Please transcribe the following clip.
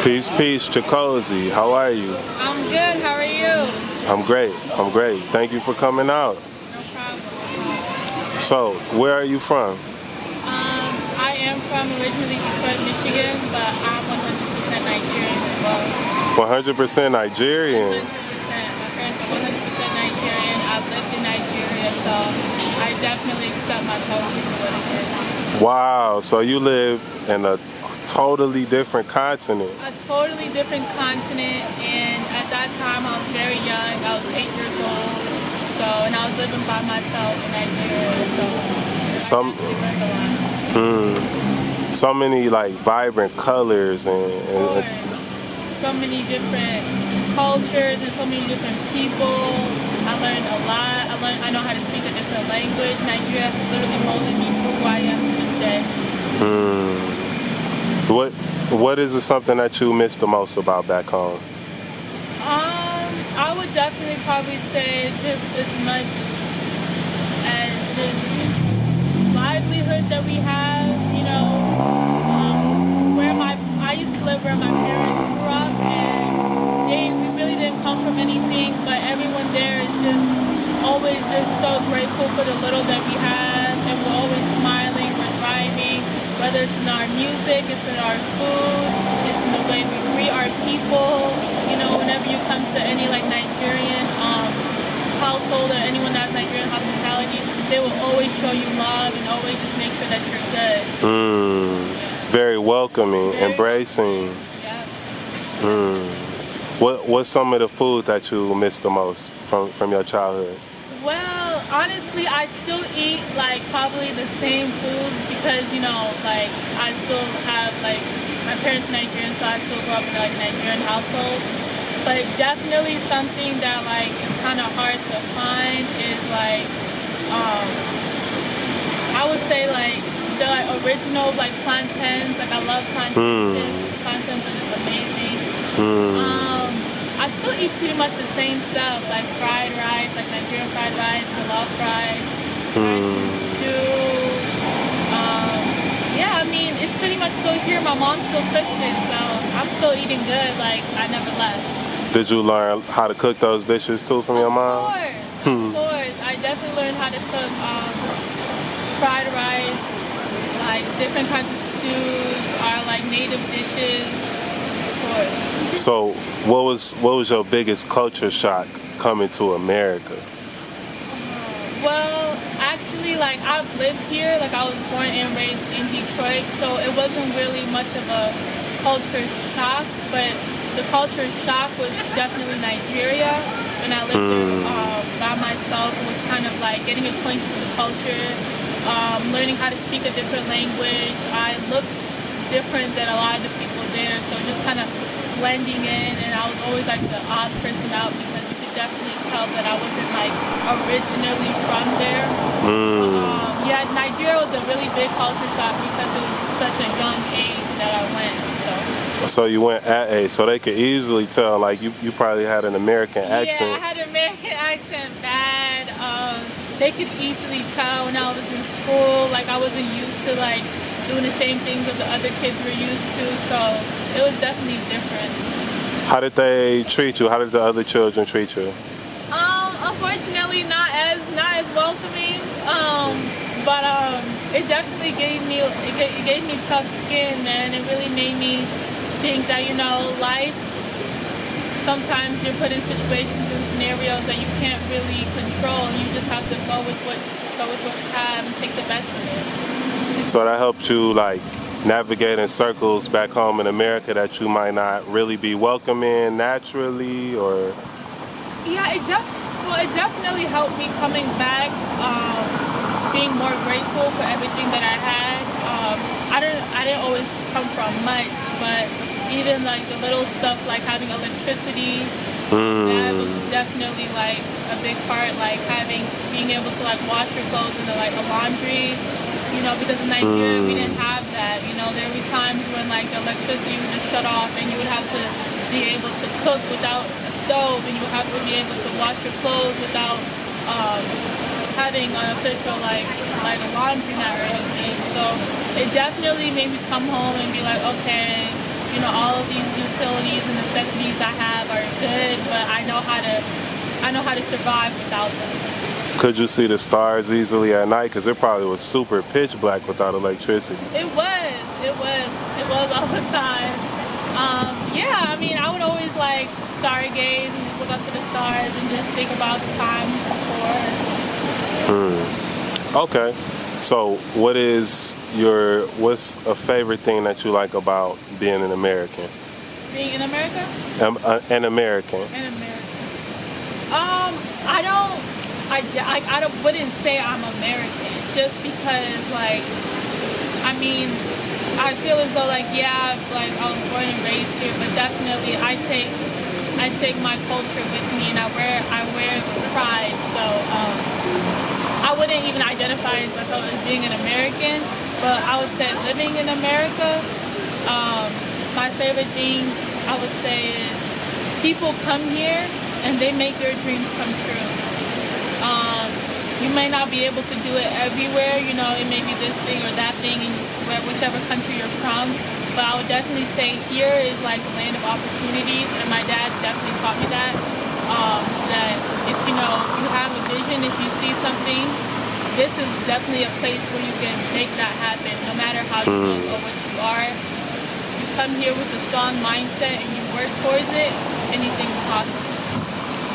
Peace, peace, Chigozie. How are you? I'm good. How are you? I'm great. I'm great. Thank you for coming out. No problem. So, where are you from? I am from originally Detroit, Michigan, but I'm 100% Nigerian as well. 100% Nigerian. 100%. My parents are 100% Nigerian. I've lived in Nigeria, so I definitely accept my culture for what it is. Wow. So you live in a totally different continent. A totally different continent, and at that time I was very young. I was 8 years old, and I was living by myself in Nigeria, so I actually learned a lot. So many like vibrant colors and so many different cultures and so many different people. I learned a lot. I know how to speak a different language. Nigeria literally molded me to who I am to this day. What is something that you miss the most about back home? I would definitely probably say just as much as just livelihood that we have, I used to live where my parents grew up, and we really didn't come from anything, but everyone there is just always just so grateful for the little that we have, and we're always smiling, we're thriving, whether it's in our music, it's in our food, it's in the way we greet our people. Whenever you come to any like Nigerian household or anyone that has Nigerian hospitality, they will always show you love and always just make sure that you're good. Very welcoming, embracing. Yeah. What's some of the food that you miss the most from your childhood? Well, honestly, I still eat like probably the same foods because I still have my parents are Nigerian, so I still grew up in a Nigerian household. But definitely something that is kind of hard to find is I would say the original plantains. I love plantains. Plantains are just amazing. I still eat pretty much the same stuff, like fried rice, like Nigerian fried rice. I love rice and stew. Yeah, I mean, it's pretty much still here. My mom still cooks it, so I'm still eating good. I never left. Did you learn how to cook those dishes too from your mom? Of course. I definitely learned how to cook fried rice, different kinds of stews, or native dishes. Of course. So, what was your biggest culture shock coming to America? Well, actually, I've lived here. I was born and raised in Detroit, so it wasn't really much of a culture shock, but the culture shock was definitely Nigeria. When I lived there by myself, it was kind of getting acquainted with the culture, learning how to speak a different language. I looked different than a lot of the people there, so just kind of blending in, and I was always the odd person out because you could definitely tell that I wasn't originally from there. Yeah, Nigeria was a really big culture shock because it was such a young age that I went. So you went at age, so they could easily tell, you probably had an American accent. Yeah, I had an American accent bad. They could easily tell when I was in school, I wasn't used to doing the same things that the other kids were used to, so it was definitely different. How did they treat you? How did the other children treat you? Unfortunately, not as welcoming. But it definitely gave me tough skin, man. It really made me think that life. Sometimes you're put in situations and scenarios that you can't really control, and you just have to go with what you have and take the best of it. So that helped you navigate in circles back home in America that you might not really be welcome in naturally, or? Yeah, it definitely helped me coming back, being more grateful for everything that I had. I didn't always come from much, but even the little stuff having electricity, that was definitely a big part. Being able to wash your clothes in a laundry. Because in Nigeria we didn't have that. There would be times when the electricity would just shut off, and you would have to be able to cook without a stove, and you would have to be able to wash your clothes without having an official a laundromat or anything. So it definitely made me come home and be okay, all of these utilities and necessities I have are good, but I know how to survive without them. Could you see the stars easily at night? Because it probably was super pitch black without electricity. It was all the time. Yeah, I mean, I would always like stargaze and just look up to the stars and just think about the times before. Okay. So what's a favorite thing that you like about being an American? Being in America? An American. In America. I wouldn't say I'm American just because, like, I mean, I feel as though, like, yeah, like, I was born and raised here, but definitely I take my culture with me, and I wear pride. So I wouldn't even identify myself as being an American, but I would say living in America, my favorite thing I would say is people come here and they make your dreams come true. You may not be able to do it everywhere, it may be this thing or that thing in whichever country you're from, but I would definitely say here is like a land of opportunities, and my dad definitely taught me that, that if you have a vision, if you see something, this is definitely a place where you can make that happen, no matter how you look or what you are. You come here with a strong mindset and you work towards it, anything's possible.